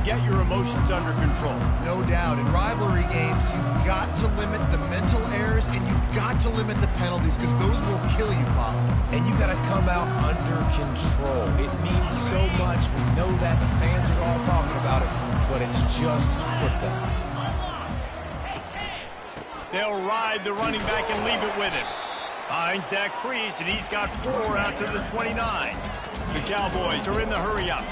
get your emotions under control. No doubt. In rivalry games, you've got to limit the mental errors and you've got to limit the penalties because those will kill you, Bob. And you got to come out under control. It means so much. We know that. The fans are all talking about it, but it's just football. They'll ride the running back and leave it with him. Finds that crease, and he's got 4 out to the 29. The Cowboys are in the hurry-up.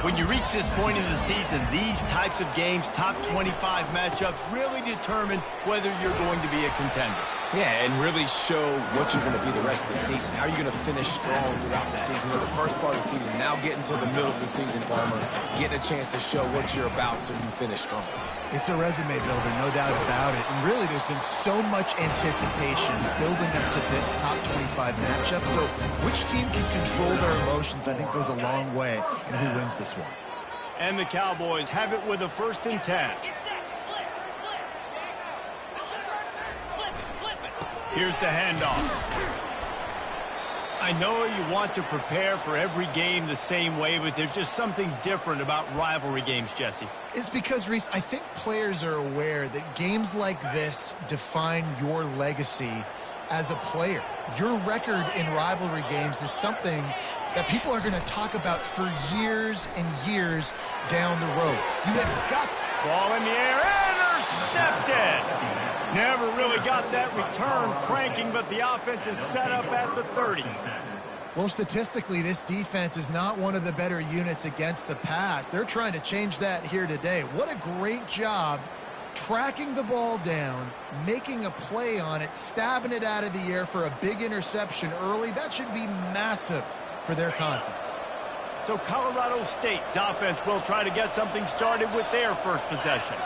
When you reach this point in the season, these types of games, top 25 matchups, really determine whether you're going to be a contender. Yeah, and really show what you're going to be the rest of the season. How are you going to finish strong throughout the season? You know, the first part of the season, now getting to the middle of the season, Palmer, getting a chance to show what you're about so you can finish strong. It's a resume builder, no doubt about it. And really, there's been so much anticipation building up to this top 25 matchup. So which team can control their emotions, I think, goes a long way in who wins this one. And the Cowboys have it with a 1st and 10. Here's the handoff. I know you want to prepare for every game the same way, but there's just something different about rivalry games, Jesse. It's because, Reese, I think players are aware that games like this define your legacy as a player. Your record in rivalry games is something that people are going to talk about for years and years down the road. You have got... Ball in the air, intercepted! Never really got that return cranking, but the offense is set up at the 30. Well, statistically, this defense is not one of the better units against the pass. They're trying to change that here today. What a great job tracking the ball down, making a play on it, stabbing it out of the air for a big interception early. That should be massive for their confidence. So Colorado State's offense will try to get something started with their first possession.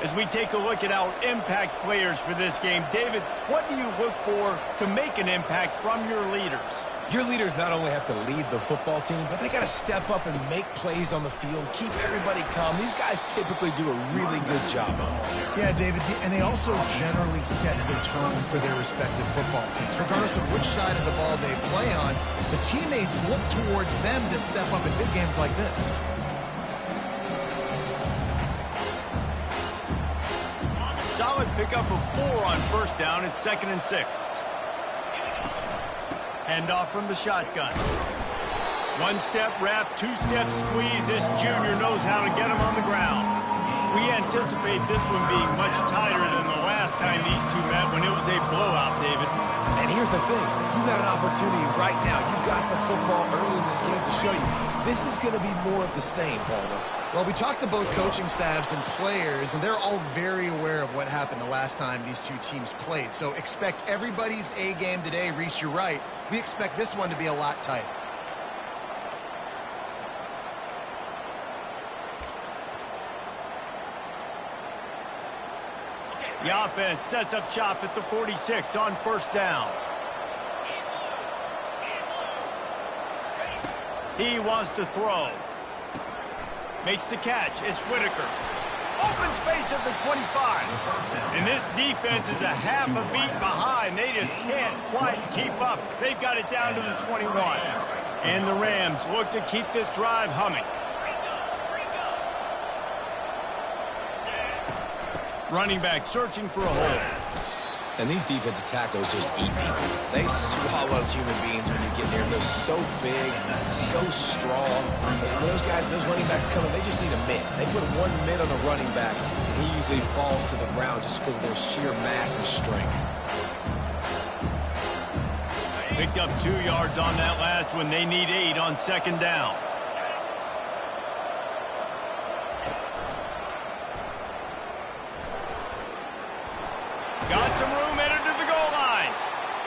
As we take a look at our impact players for this game, David, what do you look for to make an impact from your leaders? Your leaders not only have to lead the football team, but they got to step up and make plays on the field, keep everybody calm. These guys typically do a really good job of it. Yeah, David, and they also generally set the tone for their respective football teams. Regardless of which side of the ball they play on, the teammates look towards them to step up in big games like this. Solid pickup of 4 on 1st down. It's 2nd and 6. Handoff from the shotgun. 1-step wrap, 2-step squeeze. This junior knows how to get him on the ground. We anticipate this one being much tighter than the last time these two met when it was a blowout, David. And here's the thing. You got an opportunity right now. You got the football early in this game to show you. This is going to be more of the same, Palmer. Well, we talked to both coaching staffs and players, and they're all very aware of what happened the last time these two teams played. So expect everybody's A game today. Reese, you're right. We expect this one to be a lot tighter. The offense sets up shop at the 46 on 1st down. He wants to throw. Makes the catch. It's Whitaker. Open space at the 25. And this defense is a half a beat behind. They just can't quite keep up. They've got it down to the 21. And the Rams look to keep this drive humming. Running back searching for a hole. And these defensive tackles just eat people. They swallow human beings when you get near them. They're so big, so strong. When those guys, those running backs come in, they just need a mid. They put one mid on a running back, and he usually falls to the ground just because of their sheer mass and strength. Picked up 2 yards on that last one. They need 8 on 2nd down. Got some room, headed to the goal line.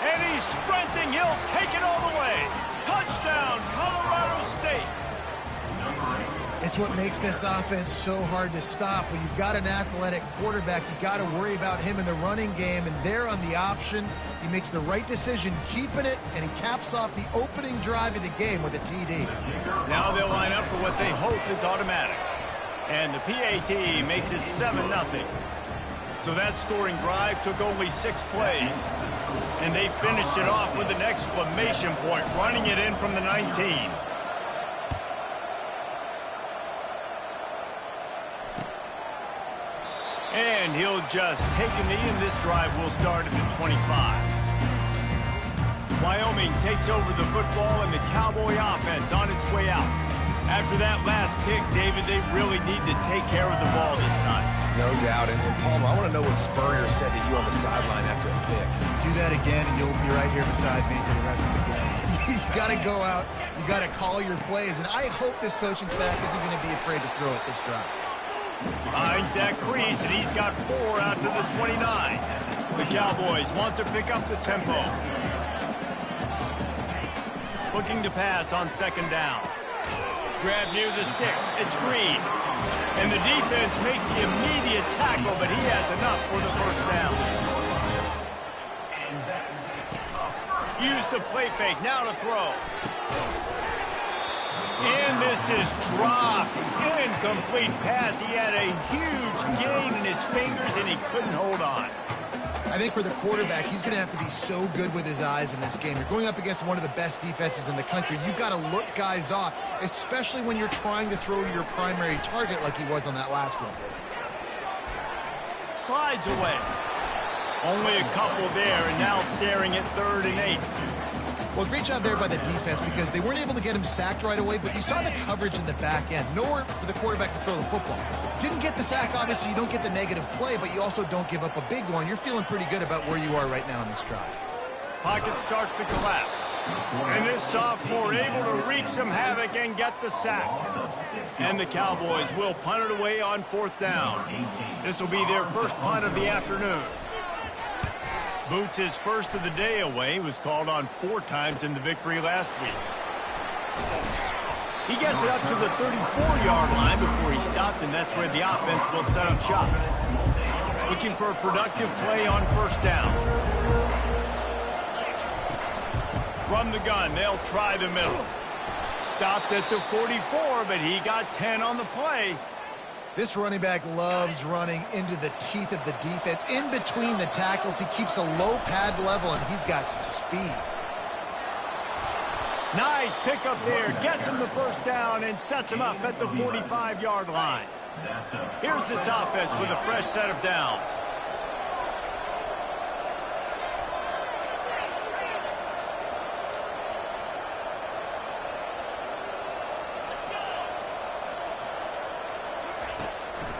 And he's sprinting. He'll take it all the way. Touchdown, Colorado State. It's what makes this offense so hard to stop. When you've got an athletic quarterback, you got to worry about him in the running game. And there on the option, he makes the right decision, keeping it, and he caps off the opening drive of the game with a TD. Now they'll line up for what they hope is automatic. And the PAT makes it 7-0. So that scoring drive took only 6 plays. And they finished it off with an exclamation point, running it in from the 19. And he'll just take a knee, and this drive will start at the 25. Wyoming takes over the football, and the Cowboy offense on its way out. After that last pick, David, they really need to take care of the ball this time. No doubt. And Palmer, I want to know what Spurrier said to you on the sideline after a pick. Do that again, and you'll be right here beside me for the rest of the game. You got to go out. You got to call your plays, and I hope this coaching staff isn't going to be afraid to throw it this drive. Finds that crease, and he's got 4 out to the 29. The Cowboys want to pick up the tempo. Looking to pass on second down. Grab near the sticks. It's Green. And the defense makes the immediate tackle, but he has enough for the first down. Use the play fake. Now to throw. And this is dropped. Incomplete pass. He had a huge gain in his fingers, and he couldn't hold on. I think for the quarterback, he's going to have to be so good with his eyes in this game. You're going up against one of the best defenses in the country. You've got to look guys off, especially when you're trying to throw to your primary target like he was on that last one. Slides away. Only a couple there, and now staring at 3rd and 8. Well, great job there by the defense because they weren't able to get him sacked right away, but you saw the coverage in the back end. Nowhere for the quarterback to throw the football. Didn't get the sack, obviously you don't get the negative play, but you also don't give up a big one. You're feeling pretty good about where you are right now in this drive. Pocket starts to collapse. And this sophomore able to wreak some havoc and get the sack. And the Cowboys will punt it away on 4th down. This will be their first punt of the afternoon. Boots' first of the day away, was called on 4 times in the victory last week. He gets it up to the 34-yard line before he stopped, and that's where the offense will set up shop. Looking for a productive play on 1st down. From the gun, they'll try the middle. Stopped at the 44, but he got 10 on the play. This running back loves running into the teeth of the defense. In between the tackles, he keeps a low pad level, and he's got some speed. Nice pickup there. Gets him the first down and sets him up at the 45-yard line. Here's this offense with a fresh set of downs.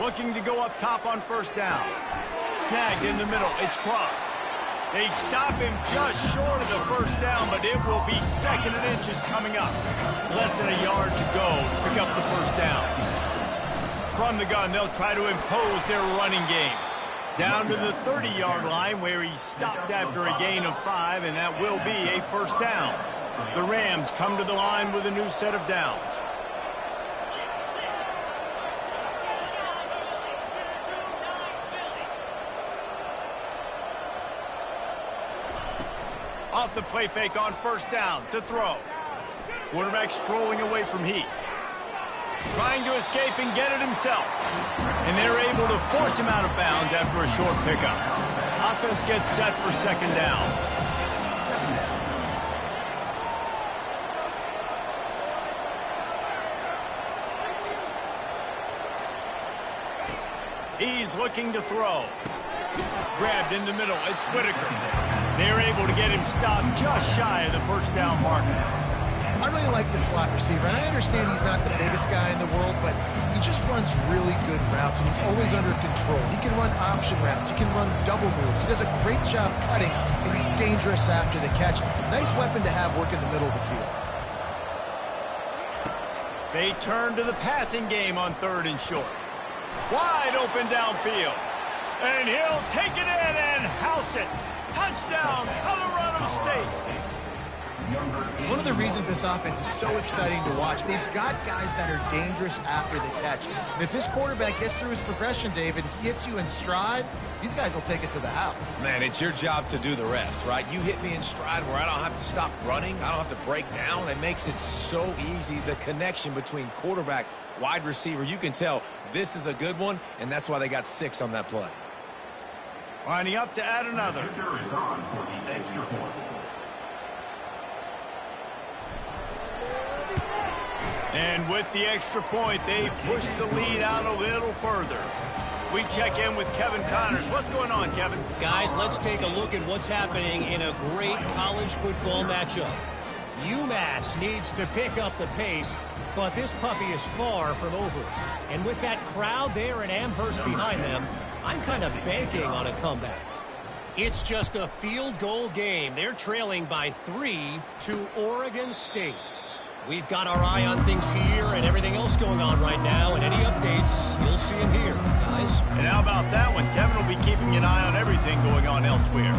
Looking to go up top on 1st down. Snagged in the middle. It's Cross. They stop him just short of the first down, but it will be 2nd and inches coming up. Less than a yard to go to pick up the first down. From the gun, they'll try to impose their running game. Down to the 30-yard line where he stopped after a gain of 5, and that will be a first down. The Rams come to the line with a new set of downs. Off the play fake on 1st down to throw. Quarterback strolling away from Heat. Trying to escape and get it himself. And they're able to force him out of bounds after a short pickup. Offense gets set for 2nd down. He's looking to throw. Grabbed in the middle. It's Whitaker. They're able to get him stopped just shy of the first down marker. I really like this slot receiver, and I understand he's not the biggest guy in the world, but he just runs really good routes, and he's always under control. He can run option routes. He can run double moves. He does a great job cutting, and he's dangerous after the catch. Nice weapon to have work in the middle of the field. They turn to the passing game on 3rd and short. Wide open downfield. And he'll take it in and house it. Touchdown, Colorado State. One of the reasons this offense is so exciting to watch, they've got guys that are dangerous after the catch. And if this quarterback gets through his progression, David, he hits you in stride, these guys will take it to the house. Man, it's your job to do the rest, right? You hit me in stride where I don't have to stop running. I don't have to break down. It makes it so easy, the connection between quarterback, wide receiver. You can tell this is a good one, and that's why they got 6 on that play. Lining up to add another. And with the extra point, they push the lead out a little further. We check in with Kevin Connors. What's going on, Kevin? Guys, let's take a look at what's happening in a great college football matchup. UMass needs to pick up the pace, but this puppy is far from over. And with that crowd there in Amherst behind them, I'm kind of banking on a comeback. It's just a field goal game. They're trailing by 3 to Oregon State. We've got our eye on things here and everything else going on right now, and any updates, you'll see them here, guys. And how about that one? Kevin will be keeping an eye on everything going on elsewhere.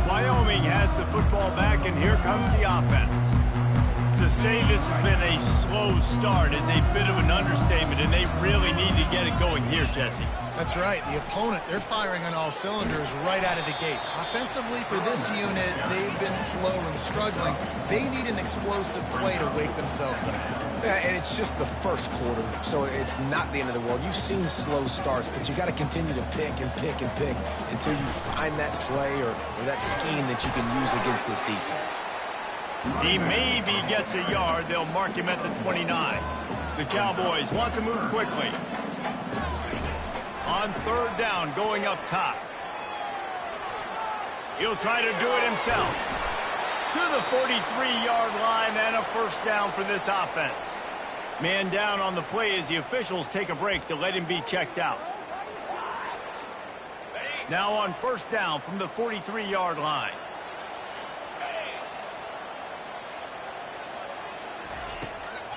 Wyoming has the football back, and here comes the offense. To say this has been a slow start is a bit of an understatement, and they really need to get it going here, Jesse. That's right. The opponent, they're firing on all cylinders right out of the gate. Offensively, for this unit, they've been slow and struggling. They need an explosive play to wake themselves up. Yeah, and it's just the first quarter, so it's not the end of the world. You've seen slow starts, but you got to continue to pick and pick and pick until you find that play or that scheme that you can use against this defense. He maybe gets a yard. They'll mark him at the 29. The Cowboys want to move quickly. On third down, going up top. He'll try to do it himself. To the 43-yard line and a first down for this offense. Man down on the play as the officials take a break to let him be checked out. Now on first down from the 43-yard line.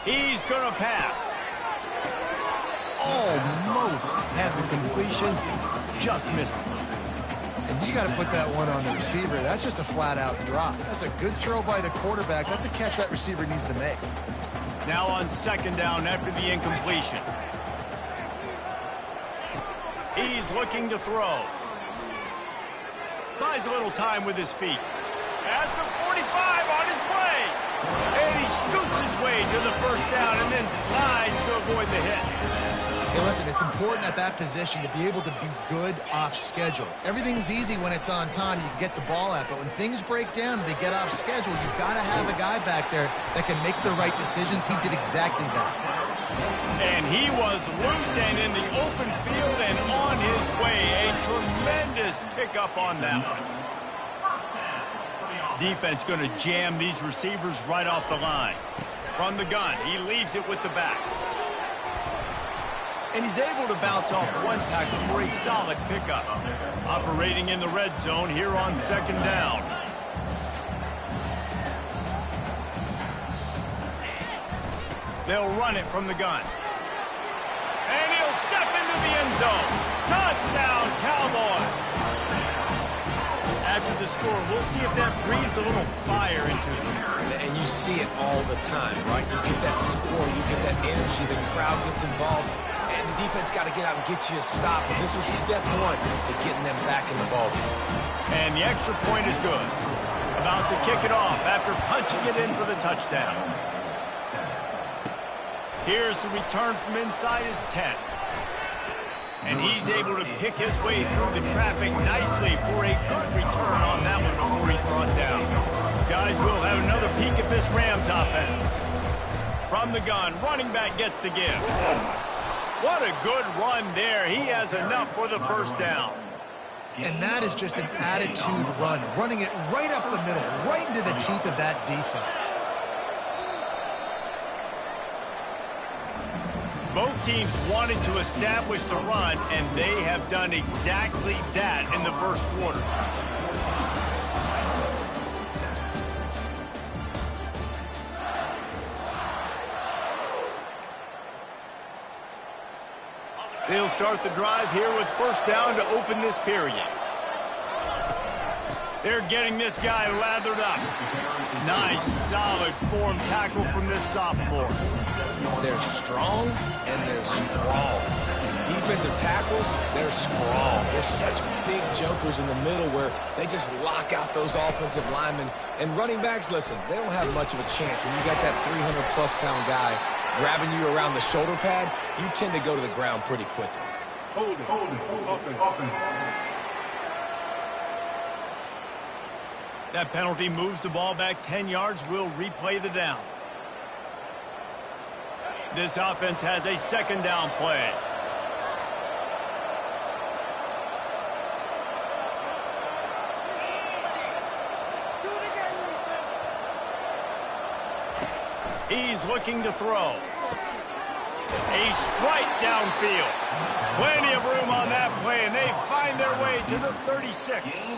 He's going to pass. Almost had the completion, just missed it. And you got to put that one on the receiver. That's just a flat-out drop. That's a good throw by the quarterback. That's a catch that receiver needs to make. Now on second down after the incompletion. He's looking to throw. Buys a little time with his feet. At the 45 on his way. And he scoots his way to the first down and then slides to avoid the hit. Hey, listen, it's important at that position to be able to be good off schedule. Everything's easy when it's on time. You can get the ball out. But when things break down and they get off schedule, you've got to have a guy back there that can make the right decisions. He did exactly that. And he was loose and in the open field and on his way. A tremendous pickup on that one. Defense going to jam these receivers right off the line. From the gun, he leaves it with the back. And he's able to bounce off one tackle for a solid pickup. Operating in the red zone here on second down. They'll run it from the gun. And he'll step into the end zone. Touchdown, Cowboys! After the score, we'll see if that breathes a little fire into them. And you see it all the time, right? You get that score, you get that energy, the crowd gets involved, and the defense got to get out and get you a stop. But this was step one to getting them back in the ballgame. And the extra point is good. About to kick it off after punching it in for the touchdown. Here's the return from inside his 10. And he's able to pick his way through the traffic nicely for a good return on that one before he's brought down. Guys, we'll have another peek at this Rams offense. From the gun, running back gets to give. What a good run there. He has enough for the first down. And that is just an attitude run, running it right up the middle, right into the teeth of that defense. Both teams wanted to establish the run, and they have done exactly that in the first quarter. They'll start the drive here with first down to open this period. They're getting this guy lathered up. Nice, solid form tackle from this sophomore. They're strong and they're strong. Defensive tackles, they're strong. They're such big jokers in the middle where they just lock out those offensive linemen. And running backs, listen, they don't have much of a chance. When you got that 300-plus pound guy grabbing you around the shoulder pad, you tend to go to the ground pretty quickly. Hold it, open. That penalty moves the ball back 10 yards. We'll replay the down. this offense has a second down play. He's looking to throw. A strike downfield. Plenty of room on that play, and they find their way to the 36.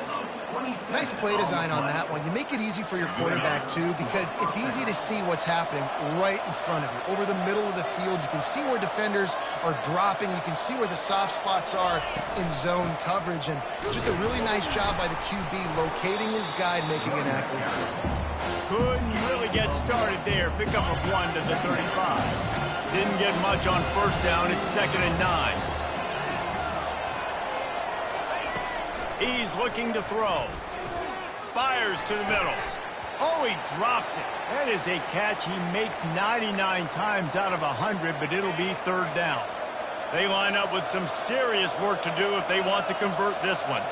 Nice play design on that one. You make it easy for your quarterback, too, because it's easy to see what's happening right in front of you. Over the middle of the field, you can see where defenders are dropping. You can see where the soft spots are in zone coverage. And just a really nice job by the QB locating his guy and making an accurate throw. Couldn't really get started there. Pick up a 1 to the 35. Didn't get much on first down. It's 2nd and 9. He's looking to throw. Fires to the middle. Oh, he drops it. That is a catch he makes 99 times out of 100, but it'll be 3rd down. They line up with some serious work to do if they want to convert this one.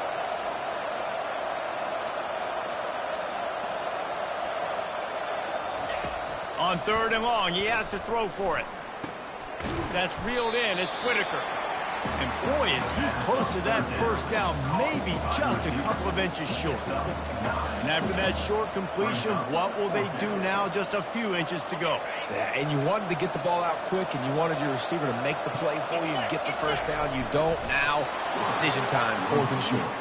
On 3rd and long, he has to throw for it. That's reeled in. It's Whitaker. And boy, is he close to that first down, maybe just a couple of inches short. And after that short completion, what will they do now? Just a few inches to go. Yeah, and you wanted to get the ball out quick, and you wanted your receiver to make the play for you and get the first down. You don't now. Decision time, 4th and short.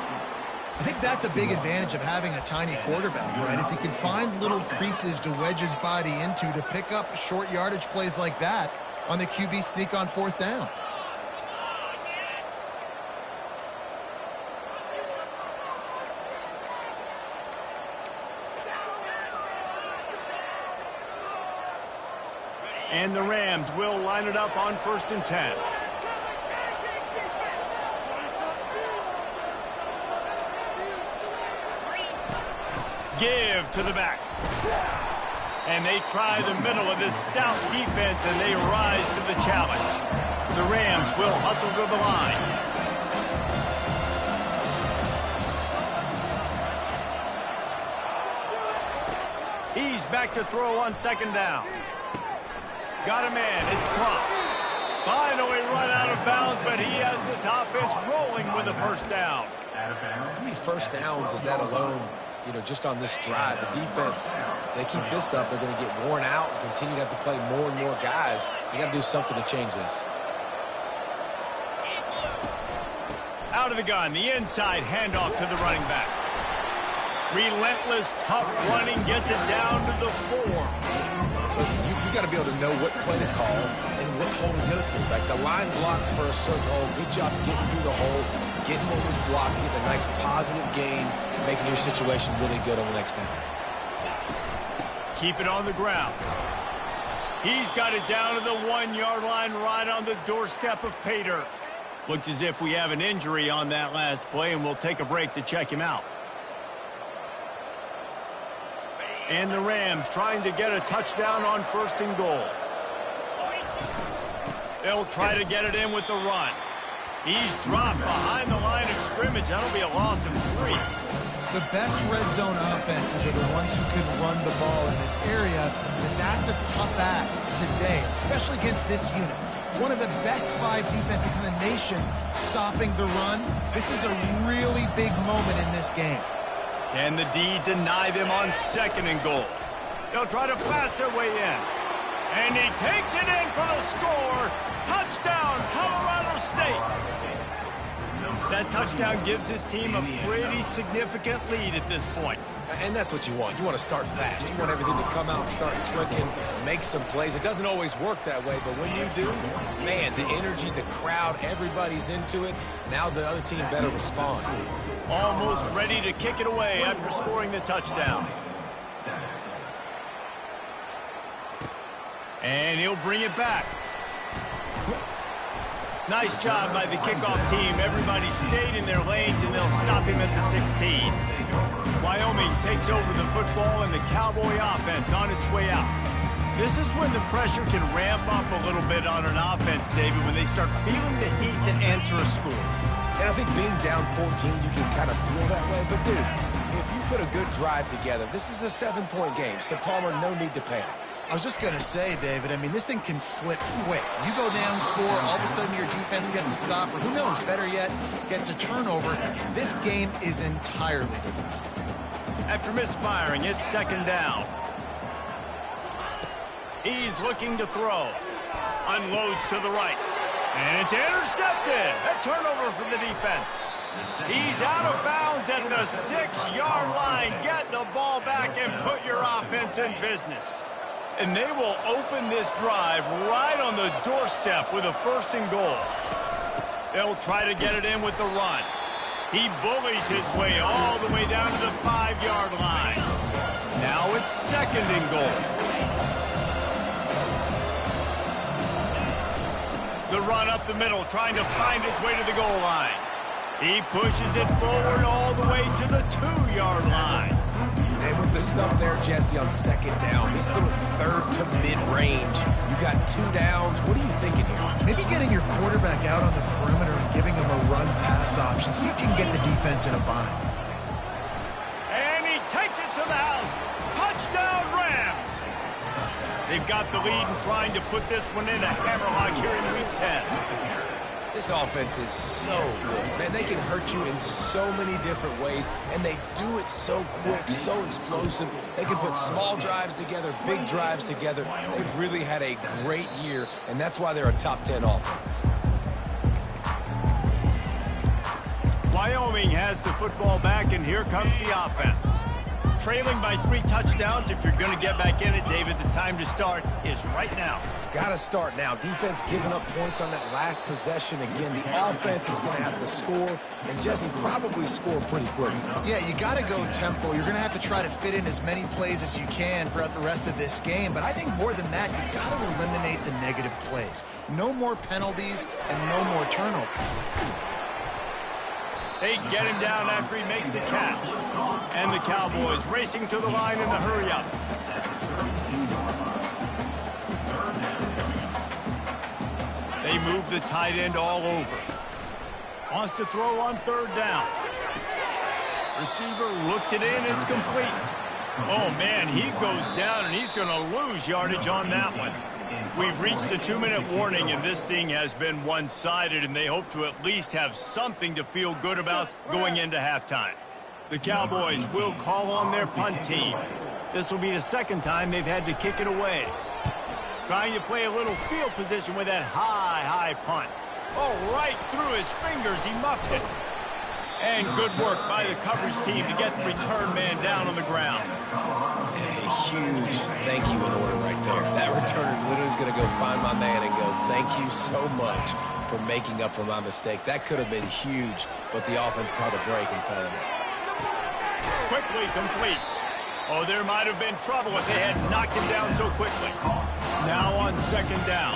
I think that's a big advantage of having a tiny quarterback, right? Is he can find little creases to wedge his body into to pick up short yardage plays like that on the QB sneak on 4th down. And the Rams will line it up on 1st and 10. Give to the back. And they try the middle of this stout defense, and they rise to the challenge. The Rams will hustle to the line. He's back to throw on 2nd down. Got a man. It's Crump. Finally run out of bounds, but he has this offense rolling with a first down. How many first downs is that alone? You know, just on this drive, the defense, they keep this up, they're going to get worn out and continue to have to play more and more guys. You got to do something to change this. Out of the gun, the inside handoff to the running back. Relentless, tough running gets it down to the 4. Listen, you got to be able to know what play to call and what hole to go through. Like the line blocks for a certain hole. Good job getting through the hole, getting what was blocked, getting a nice positive gain, making your situation really good on the next down. Keep it on the ground. He's got it down to the 1-yard line right on the doorstep of Pater. Looks as if we have an injury on that last play, and we'll take a break to check him out. And the Rams trying to get a touchdown on 1st and goal. They'll try to get it in with the run. He's dropped behind the line of scrimmage. That'll be a loss of 3. The best red zone offenses are the ones who can run the ball in this area, and that's a tough ask today, especially against this unit. One of the best 5 defenses in the nation stopping the run. This is a really big moment in this game. Can the D deny them on 2nd and goal? They'll try to pass their way in. And he takes it in for the score. Touchdown, Colorado State. That touchdown gives his team a pretty significant lead at this point. And that's what you want. You want to start fast. You want everything to come out, start clicking, make some plays. It doesn't always work that way, but when you do, man, the energy, the crowd, everybody's into it. Now the other team better respond. Almost ready to kick it away after scoring the touchdown. And he'll bring it back. Nice job by the kickoff team. Everybody stayed in their lanes, and they'll stop him at the 16. Wyoming takes over the football, and the Cowboy offense on its way out. This is when the pressure can ramp up a little bit on an offense, David, when they start feeling the heat to answer a score. And I think being down 14, you can kind of feel that way. But, dude, if you put a good drive together, this is a 7-point game, so Palmer, no need to panic. I was just going to say, David, I mean, this thing can flip quick. You go down, score, all of a sudden your defense gets a stop, or who knows, better yet, gets a turnover. This game is entirely different. After misfiring, it's second down. He's looking to throw. Unloads to the right. And it's intercepted. A turnover for the defense. He's out of bounds at the 6-yard line. Get the ball back and put your offense in business. And they will open this drive right on the doorstep with a 1st and goal. They'll try to get it in with the run. He bullies his way all the way down to the 5-yard line. Now it's 2nd and goal. The run up the middle, trying to find his way to the goal line. He pushes it forward all the way to the 2-yard line. And with the stuff there, Jesse, on 2nd down, this little 3rd to mid-range, you got 2 downs. What are you thinking here? Maybe getting your quarterback out on the perimeter and giving him a run-pass option. See if you can get the defense in a bind. And he takes it to the house. Touchdown, Rams! They've got the lead and trying to put this one in a hammerlock here in Week 10. This offense is so good. Man, they can hurt you in so many different ways, and they do it so quick, so explosive. They can put small drives together, big drives together. They've really had a great year, and that's why they're a top 10 offense. Wyoming has the football back, and here comes the offense. Trailing by 3 touchdowns. If you're going to get back in it, David, the time to start is right now. Got to start now. Defense giving up points on that last possession again. The offense is going to have to score, and Jesse probably score pretty quick. Yeah, you got to go tempo. You're going to have to try to fit in as many plays as you can throughout the rest of this game. But I think more than that, you got to eliminate the negative plays. No more penalties and no more turnovers. They get him down after he makes the catch. And the Cowboys racing to the line in the hurry-up. They move the tight end all over. Wants to throw on 3rd down. Receiver looks it in. It's complete. Oh, man, he goes down, and he's going to lose yardage on that one. We've reached the 2-minute warning, and this thing has been one-sided, and they hope to at least have something to feel good about going into halftime. The Cowboys will call on their punt team. This will be the 2nd time they've had to kick it away. Trying to play a little field position with that high punt. Oh, right through his fingers, he muffed it. And good work by the coverage team to get the return man down on the ground. And a huge thank you in order right there. That returner is literally going to go find my man and go, thank you so much for making up for my mistake. That could have been huge, but the offense caught a break and found it. Quickly complete. Oh, there might have been trouble if they had knocked him down so quickly. Now on 2nd down.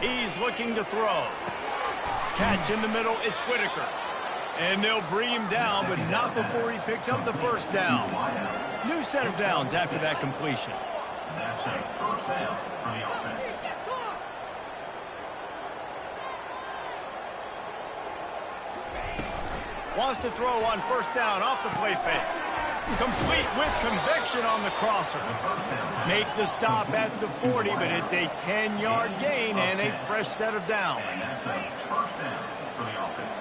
He's looking to throw. Catch in the middle, it's Whitaker. And they'll bring him down, but not before he picks up the 1st down. New set of downs after that completion. That's a 1st down for the offense. Wants to throw on 1st down off the play fake. Complete with conviction on the crosser. Make the stop at the 40, but it's a 10-yard gain and a fresh set of downs. That's a 1st down for the offense.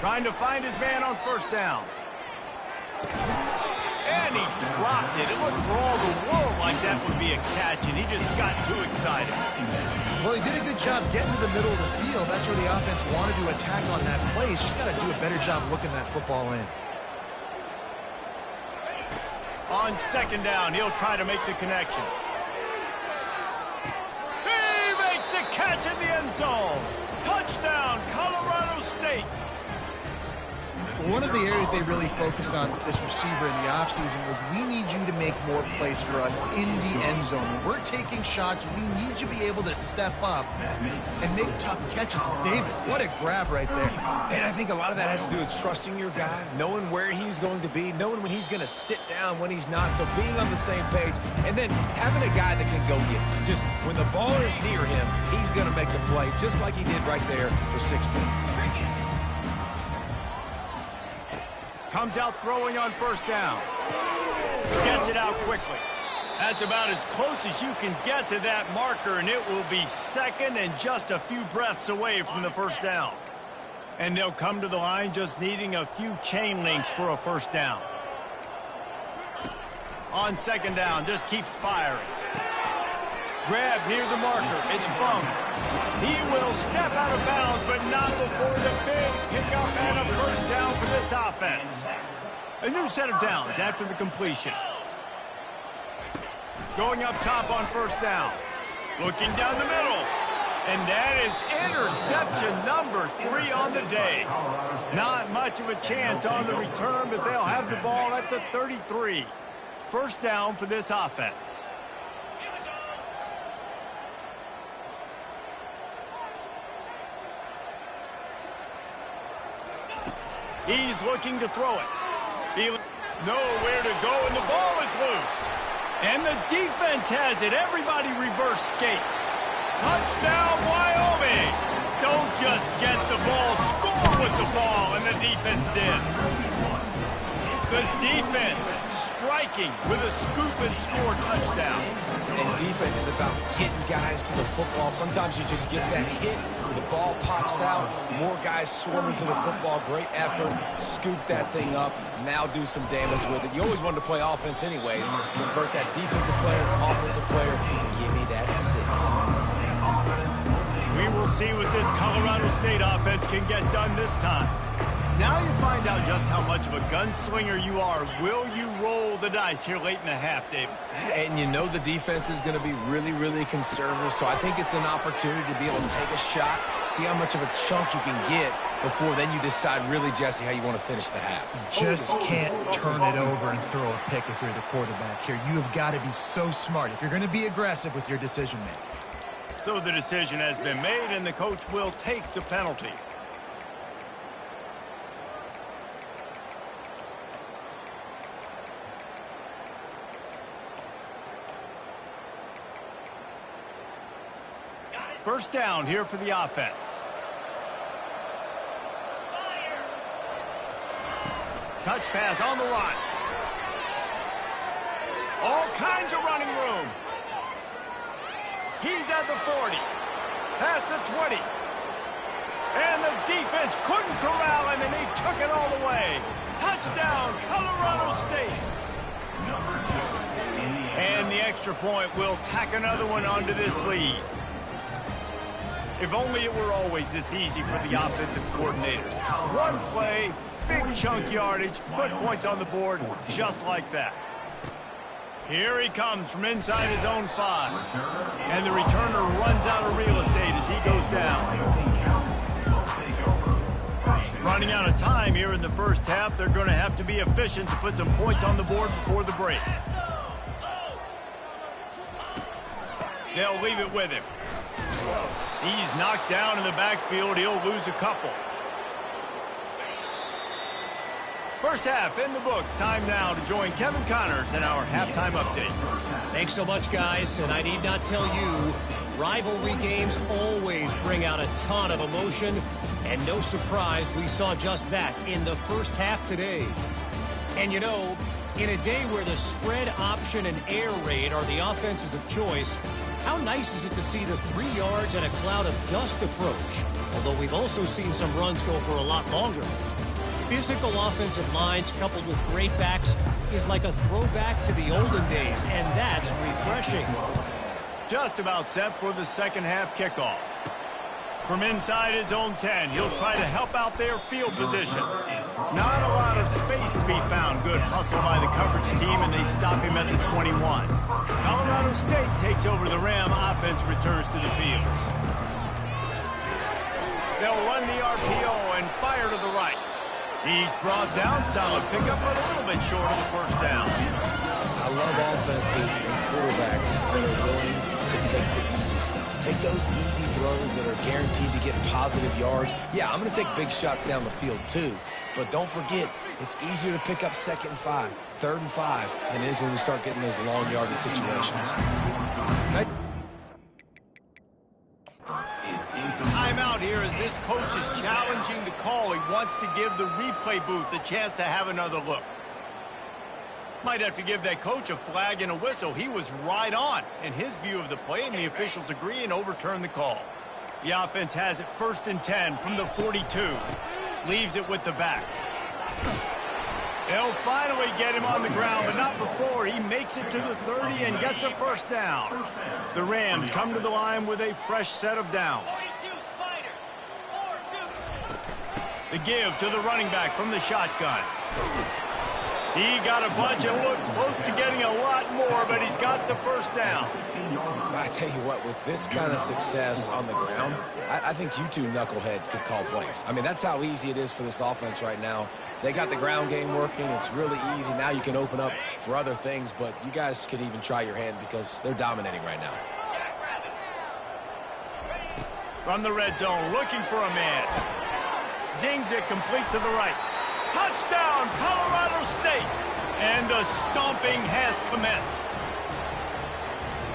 Trying to find his man on 1st down. And he dropped it. It looked for all the world like that would be a catch, and he just got too excited. Well, he did a good job getting to the middle of the field. That's where the offense wanted to attack on that play. He's just got to do a better job looking that football in. On 2nd down, he'll try to make the connection. He makes the catch in the end zone. Touchdown, Colorado State. One of the areas they really focused on with this receiver in the offseason was we need you to make more plays for us in the end zone. When we're taking shots, we need you to be able to step up and make tough catches. David, what a grab right there. And I think a lot of that has to do with trusting your guy, knowing where he's going to be, knowing when he's going to sit down, when he's not. So being on the same page, and then having a guy that can go get it. Just when the ball is near him, he's going to make the play, just like he did right there for 6 points. Comes out throwing on first down. Gets it out quickly. That's about as close as you can get to that marker, and it will be second and just a few breaths away from the first down. And they'll come to the line just needing a few chain links for a first down. On second down, just keeps firing. Grab near the marker. It's Fung. He will step out of bounds, but not before the big pickup and a first down for this offense. A new set of downs after the completion. Going up top on first down. Looking down the middle. And that is interception number 3 on the day. Not much of a chance on the return, but they'll have the ball at the 33. First down for this offense. He's looking to throw it. Nowhere to go, and the ball is loose. And the defense has it. Everybody reverse skate. Touchdown, Wyoming. Don't just get the ball, score with the ball, and the defense did. The defense striking with a scoop and score touchdown. And defense is about getting guys to the football. Sometimes you just get that hit, the ball pops out, more guys swarming to the football. Great effort, scoop that thing up, now do some damage with it. You always wanted to play offense anyways. Convert that defensive player, offensive player, give me that 6. We will see what this Colorado State offense can get done this time. Now you find out just how much of a gunslinger you are. Will you roll the dice here late in the half, David? And you know the defense is going to be really, really conservative, so I think it's an opportunity to be able to take a shot, see how much of a chunk you can get before then you decide really, Jesse, how you want to finish the half. Just can't turn it over and throw a pick if you're the quarterback here. You have got to be so smart if you're going to be aggressive with your decision-making. So the decision has been made, and the coach will take the penalty. First down here for the offense. Touch pass on the run. All kinds of running room. He's at the 40. Past the 20. And the defense couldn't corral him, and he took it all the way. Touchdown, Colorado State. And the extra point will tack another one onto this lead. If only it were always this easy for the offensive coordinators. One play, big chunk yardage, put points on the board just like that. Here he comes from inside his own 5. And the returner runs out of real estate as he goes down. Running out of time here in the first half. They're going to have to be efficient to put some points on the board before the break. They'll leave it with him. He's knocked down in the backfield. He'll lose a couple. First half in the books. Time now to join Kevin Connors in our halftime update. Thanks so much, guys. And I need not tell you, rivalry games always bring out a ton of emotion. And no surprise, we saw just that in the first half today. And you know, in a day where the spread option and air raid are the offenses of choice, how nice is it to see the 3 yards and a cloud of dust approach? Although we've also seen some runs go for a lot longer. Physical offensive lines coupled with great backs is like a throwback to the olden days, and that's refreshing. Just about set for the second half kickoff. From inside his own 10, he'll try to help out their field position. Not a lot of space to be found. Good hustle by the coverage team, and they stop him at the 21. Colorado State takes over the Ram. Offense returns to the field. They'll run the RPO and fire to the right. He's brought down, solid pickup, but a little bit short of the first down. I love offenses and quarterbacks that are willing to take the easy stuff. Take those easy throws that are guaranteed to get positive yards. Yeah, I'm going to take big shots down the field too, but don't forget, it's easier to pick up 2nd and 5, 3rd and 5 than it is when we start getting those long yardage situations. Timeout here as this coach is challenging the call. He wants to give the replay booth a chance to have another look. Might have to give that coach a flag and a whistle. He was right on in his view of the play, and the officials agree and overturn the call. The offense has it 1st and 10 from the 42. Leaves it with the back. They'll finally get him on the ground, but not before. He makes it to the 30 and gets a first down. The Rams come to the line with a fresh set of downs. The give to the running back from the shotgun. He got a bunch and looked close to getting a lot more, but he's got the first down. I tell you what, with this kind of success on the ground, I think you two knuckleheads could call plays. I mean, that's how easy it is for this offense right now. They got the ground game working. It's really easy. Now you can open up for other things, but you guys could even try your hand because they're dominating right now. From the red zone, looking for a man. Zings it complete to the right. Touchdown, Colorado State! And the stomping has commenced.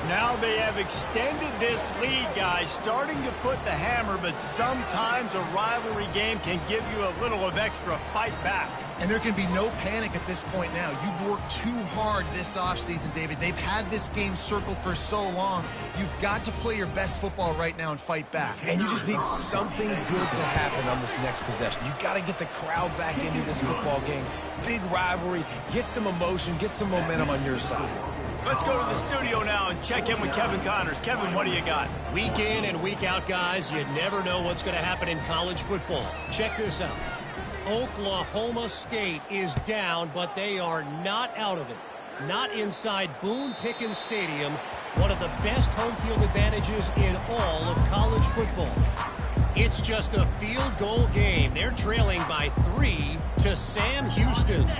Now they have extended this lead, guys, starting to put the hammer, but sometimes a rivalry game can give you a little of extra fight back. And there can be no panic at this point now. You've worked too hard this offseason, David. They've had this game circled for so long. You've got to play your best football right now and fight back. And you just need something good to happen on this next possession. You got to get the crowd back into this football game. Big rivalry. Get some emotion. Get some momentum on your side. Let's go to the studio now and check in with Kevin Connors. Kevin, what do you got? Week in and week out, guys, you never know what's going to happen in college football. Check this out. Oklahoma State is down, but they are not out of it. Not inside Boone Pickens Stadium, one of the best home field advantages in all of college football. It's just a field goal game. They're trailing by 3 to Sam Houston.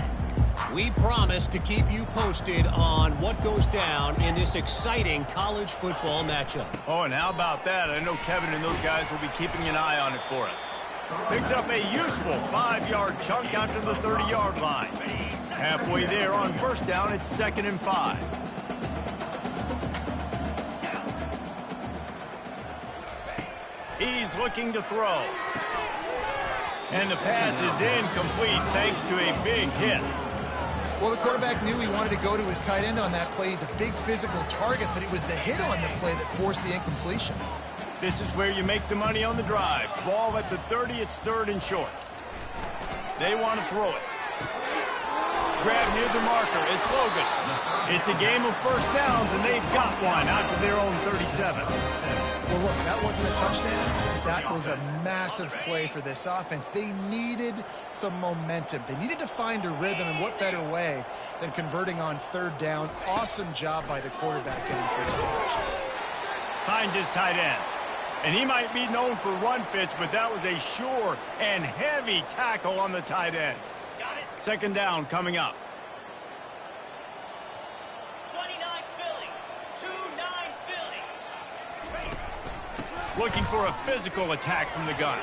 We promise to keep you posted on what goes down in this exciting college football matchup. Oh, and how about that? I know Kevin and those guys will be keeping an eye on it for us. Picks up a useful 5-yard chunk out to the 30-yard line. Halfway there on first down, it's 2nd and 5. He's looking to throw. And the pass is incomplete thanks to a big hit. Well, the quarterback knew he wanted to go to his tight end on that play. He's a big physical target, but it was the hit on the play that forced the incompletion. This is where you make the money on the drive. Ball at the 30, it's 3rd and short. They want to throw it. Grab near the marker, it's Logan. It's a game of first downs, and they've got one out to their own 37. Well, look, that wasn't a touchdown. That was a massive play for this offense. They needed some momentum. They needed to find a rhythm, and what better way than converting on 3rd down. Awesome job by the quarterback getting first down. Finds his tight end. And he might be known for run fits, but that was a sure and heavy tackle on the tight end. 2nd down coming up. 29 Philly. 2-9 Philly. Looking for a physical attack from the gun.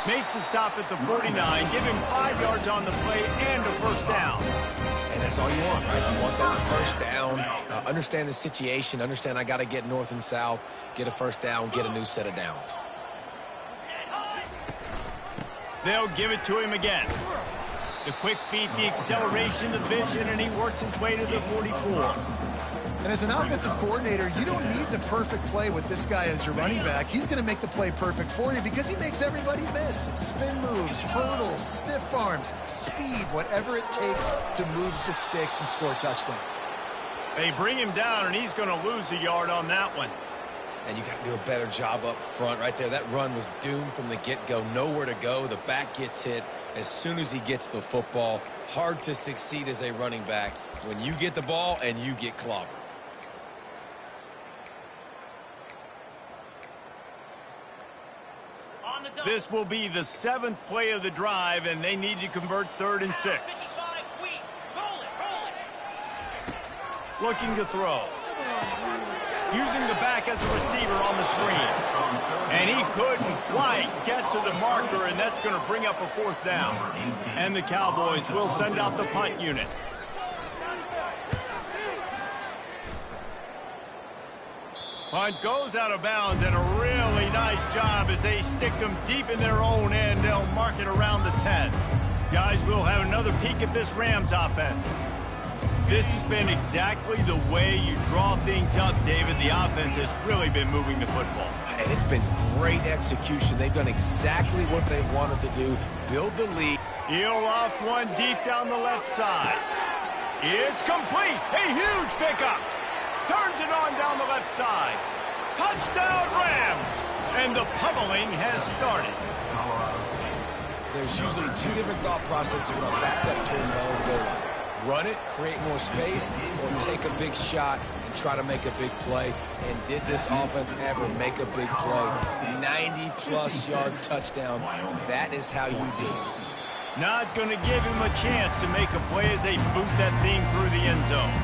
Makes the stop at the 49. Give him 5 yards on the play and a first down. And that's all you want, right? You want that first down. Understand the situation. Understand I got to get north and south, get a first down, get a new set of downs. They'll give it to him again. The quick feet, the acceleration, the vision, and he works his way to the 44. And as an offensive coordinator, you don't need the perfect play with this guy as your running back. He's going to make the play perfect for you because he makes everybody miss. Spin moves, hurdles, stiff arms, speed, whatever it takes to move the sticks and score touchdowns. They bring him down, and he's going to lose a yard on that one. And you got to do a better job up front right there. That run was doomed from the get-go. Nowhere to go. The back gets hit as soon as he gets the football. Hard to succeed as a running back when you get the ball and you get clobbered. On the This will be the 7th play of the drive, and they need to convert 3rd and 6. Looking to throw. Using the back as a receiver on the screen. And he couldn't quite get to the marker, and that's going to bring up a 4th down. And the Cowboys will send out the punt unit. Punt goes out of bounds, and a really nice job as they stick them deep in their own end. They'll mark it around the 10. Guys, we'll have another peek at this Rams offense. This has been exactly the way you draw things up, David. The offense has really been moving the football. And it's been great execution. They've done exactly what they've wanted to do, build the lead. Heel off one deep down the left side. It's complete. A huge pickup. Turns it on down the left side. Touchdown Rams! And the pummeling has started. There's usually 2 different thought processes when I'm backed up towards my own goal line. Run it, create more space, or take a big shot and try to make a big play. And did this offense ever make a big play? 90-plus yard touchdown. That is how you do it. Not going to give him a chance to make a play as they boot that thing through the end zone.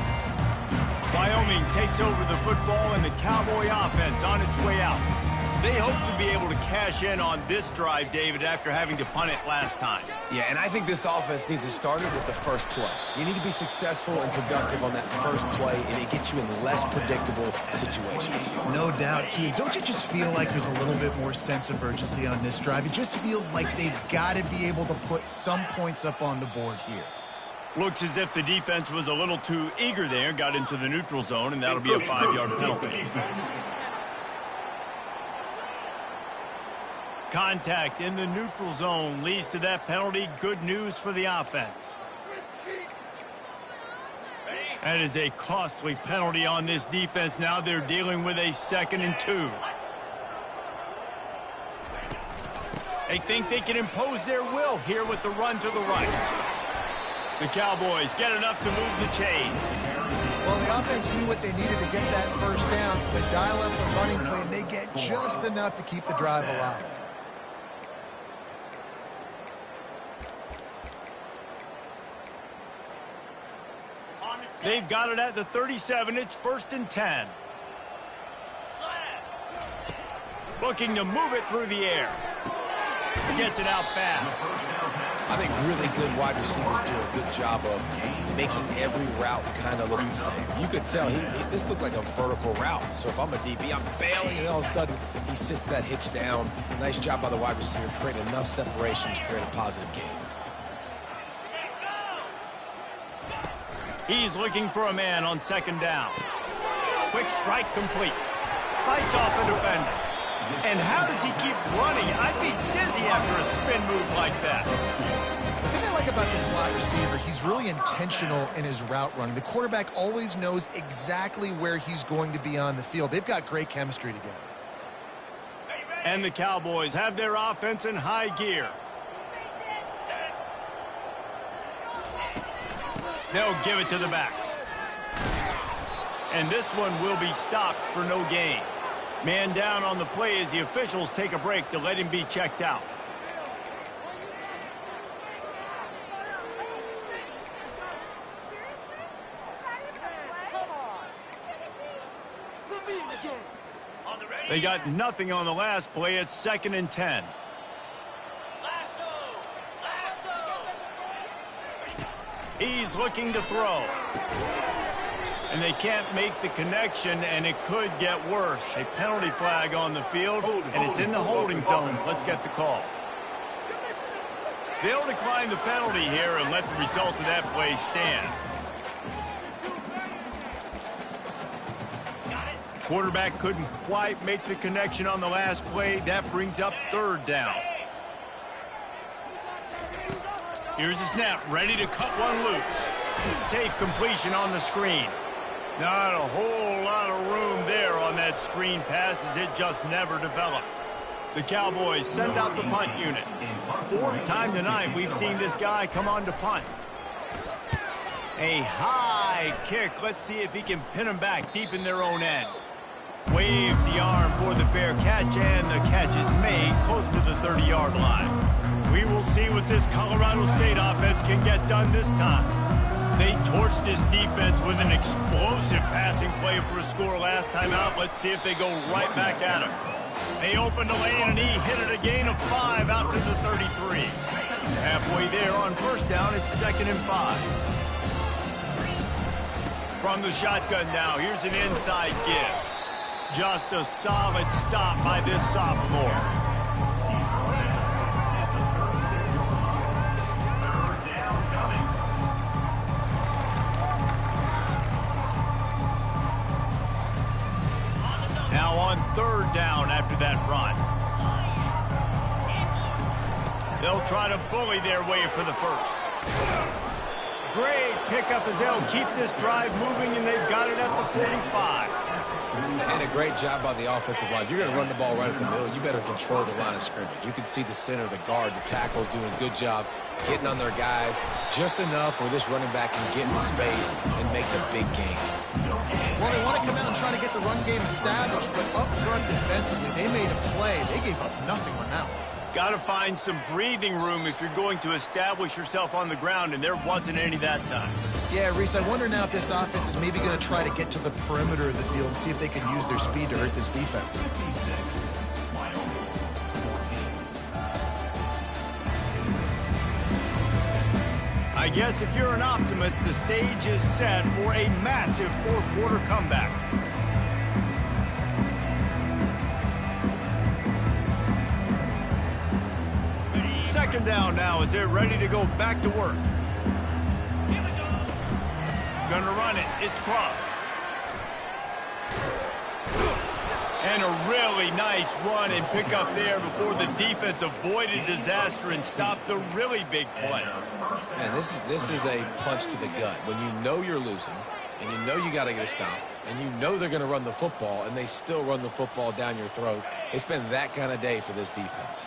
Wyoming takes over the football, and the Cowboy offense on its way out. They hope to be able to cash in on this drive, David, after having to punt it last time. Yeah, and I think this offense needs to start it with the first play. You need to be successful and productive on that first play, and it gets you in less predictable situations. No doubt, too. Don't you just feel like there's a little bit more sense of urgency on this drive? It just feels like they've got to be able to put some points up on the board here. Looks as if the defense was a little too eager there, got into the neutral zone, and that'll be a 5-yard penalty. Contact in the neutral zone leads to that penalty. Good news for the offense. That is a costly penalty on this defense. Now they're dealing with a 2nd and 2. They think they can impose their will here with the run to the right. The Cowboys get enough to move the chains. Well, the offense knew what they needed to get that first down, so they dial up the running play, and they get just enough to keep the drive alive. They've got it at the 37. It's 1st and 10. Looking to move it through the air. Gets it out fast. I think really good wide receivers do a good job of making every route kind of look the same. You could tell this looked like a vertical route. So if I'm a DB, I'm bailing, and all of a sudden he sits that hitch down. Nice job by the wide receiver, creating enough separation to create a positive gain. He's looking for a man on 2nd down. Quick strike complete. Fights off a defender. And how does he keep running? I'd be dizzy after a spin move like that. The thing I like about the slot receiver, he's really intentional in his route running. The quarterback always knows exactly where he's going to be on the field. They've got great chemistry together. And the Cowboys have their offense in high gear. They'll give it to the back. And this one will be stopped for no gain. Man down on the play as the officials take a break to let him be checked out. They got nothing on the last play. It's 2nd and 10. He's looking to throw. And they can't make the connection, and it could get worse. A penalty flag on the field, and it's in the holding zone. Let's get the call. They'll decline the penalty here and let the result of that play stand. Quarterback couldn't quite make the connection on the last play. That brings up 3rd down. Here's the snap, ready to cut one loose. Safe completion on the screen. Not a whole lot of room there on that screen pass as it just never developed. The Cowboys send out the punt unit. 4th time tonight we've seen this guy come on to punt. A high kick. Let's see if he can pin them back deep in their own end. Waves the arm for the fair catch, and the catch is made close to the 30-yard line. We will see what this Colorado State offense can get done this time. They torched this defense with an explosive passing play for a score last time out. Let's see if they go right back at him. They opened the lane, and he hit it a gain of 5 out to the 33. Halfway there on first down, it's 2nd and 5. From the shotgun now, here's an inside give. Just a solid stop by this sophomore. Now on 3rd down after that run. They'll try to bully their way for the first. Great pickup as they'll keep this drive moving, and they've got it at the 45. And a great job by the offensive line. If you're going to run the ball right at the middle, you better control the line of scrimmage. You can see the center, the guard, the tackles doing a good job getting on their guys just enough where this running back can get into space and make the big game. Well, they want to come out and try to get the run game established, but up front defensively, they made a play. They gave up nothing on that one. Got to find some breathing room if you're going to establish yourself on the ground, and there wasn't any that time. Yeah, Reese, I wonder now if this offense is maybe going to try to get to the perimeter of the field and see if they can use their speed to hurt this defense. I guess if you're an optimist, the stage is set for a massive fourth-quarter comeback. Second down now as they're ready to go back to work. Gonna run it. It's Cross. And a really nice run and pick up there before the defense avoided disaster and stopped the really big play. Man, this is a punch to the gut. When you know you're losing, and you know you got to get a stop, and you know they're going to run the football, and they still run the football down your throat. It's been that kind of day for this defense.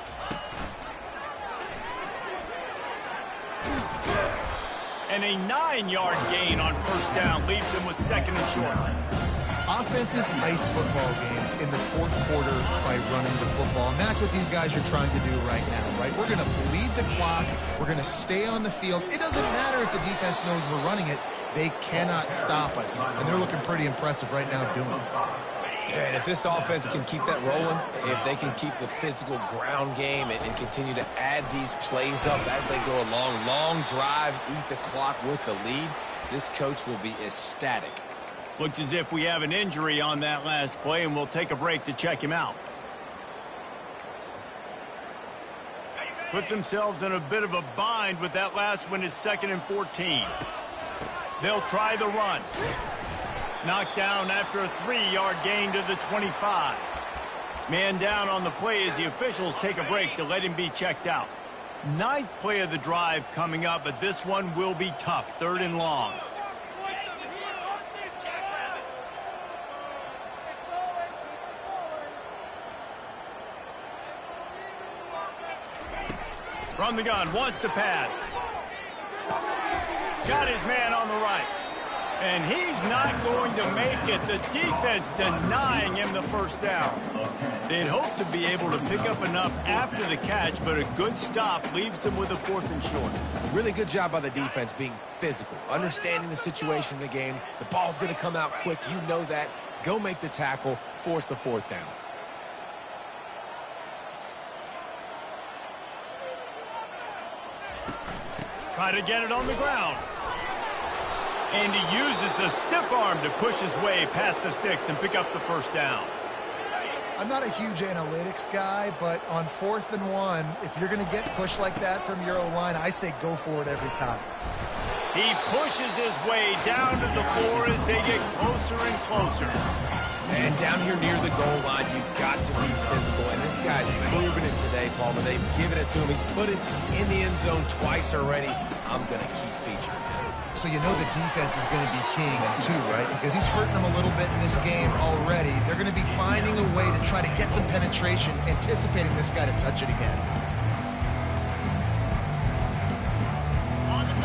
And a 9-yard gain on first down leaves them with 2nd and short. Offenses ice football games in the fourth quarter by running the football, and that's what these guys are trying to do right now, right? We're going to bleed the clock. We're going to stay on the field. It doesn't matter if the defense knows we're running it. They cannot stop us, and they're looking pretty impressive right now doing it. And if this offense can keep that rolling, if they can keep the physical ground game and continue to add these plays up as they go along, long drives, eat the clock with the lead, this coach will be ecstatic. Looks as if we have an injury on that last play, and we'll take a break to check him out. Put themselves in a bit of a bind with that last one is 2nd and 14. They'll try the run. Knocked down after a 3-yard gain to the 25. Man down on the play as the officials take a break to let him be checked out. 9th play of the drive coming up, but this one will be tough. 3rd and long. From the gun, wants to pass. Got his man on the right. And he's not going to make it. The defense denying him the first down. They'd hoped to be able to pick up enough after the catch, but a good stop leaves them with a 4th and short. Really good job by the defense being physical, understanding the situation in the game. The ball's going to come out quick. You know that. Go make the tackle, force the 4th down. Try to get it on the ground. And he uses the stiff arm to push his way past the sticks and pick up the first down. I'm not a huge analytics guy, but on 4th and 1, if you're going to get pushed like that from your O-line, I say go for it every time. He pushes his way down to the floor as they get closer and closer. And down here near the goal line, you've got to be physical. And this guy's proven it today, Palmer. They've given it to him. He's put it in the end zone twice already. I'm going to keep featuring him. So you know the defense is going to be keying him too, right? Because he's hurting them a little bit in this game already. They're going to be finding a way to try to get some penetration, anticipating this guy to touch it again.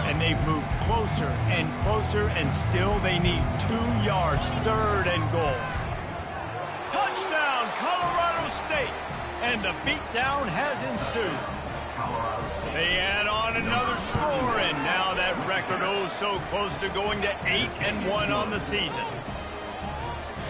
And they've moved closer and closer, and still they need 2 yards. 3rd and goal. And the beatdown has ensued. They add on another score, and now that record oh so close to going to 8-1 on the season.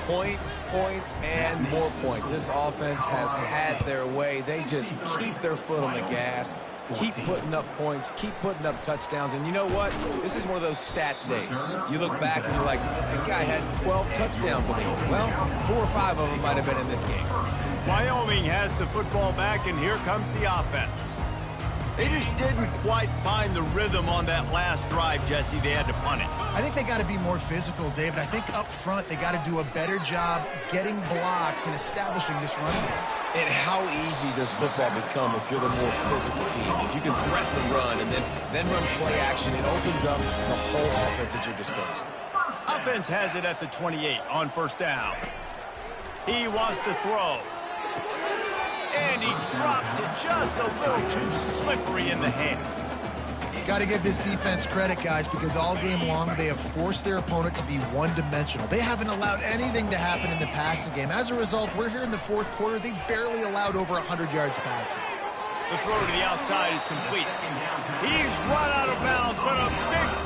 Points, points, and more points. This offense has had their way. They just keep their foot on the gas, keep putting up points, keep putting up touchdowns. And you know what? This is one of those stats days. You look back and you're like, that guy had 12 touchdowns in the game. Well, 4 or 5 of them might have been in this game. Wyoming has the football back, and here comes the offense. They just didn't quite find the rhythm on that last drive, Jesse. They had to punt it. I think they got to be more physical, David. I think up front they got to do a better job getting blocks and establishing this running game. And how easy does football become if you're the more physical team? If you can threaten the run and then run play action, it opens up the whole offense at your disposal. Offense has it at the 28 on first down. He wants to throw. And he drops it just a little too slippery in the hands. Got to give this defense credit, guys, because all game long they have forced their opponent to be one-dimensional. They haven't allowed anything to happen in the passing game. As a result, we're here in the fourth quarter. They barely allowed over 100 yards passing. The throw to the outside is complete. He's run out of bounds, but a big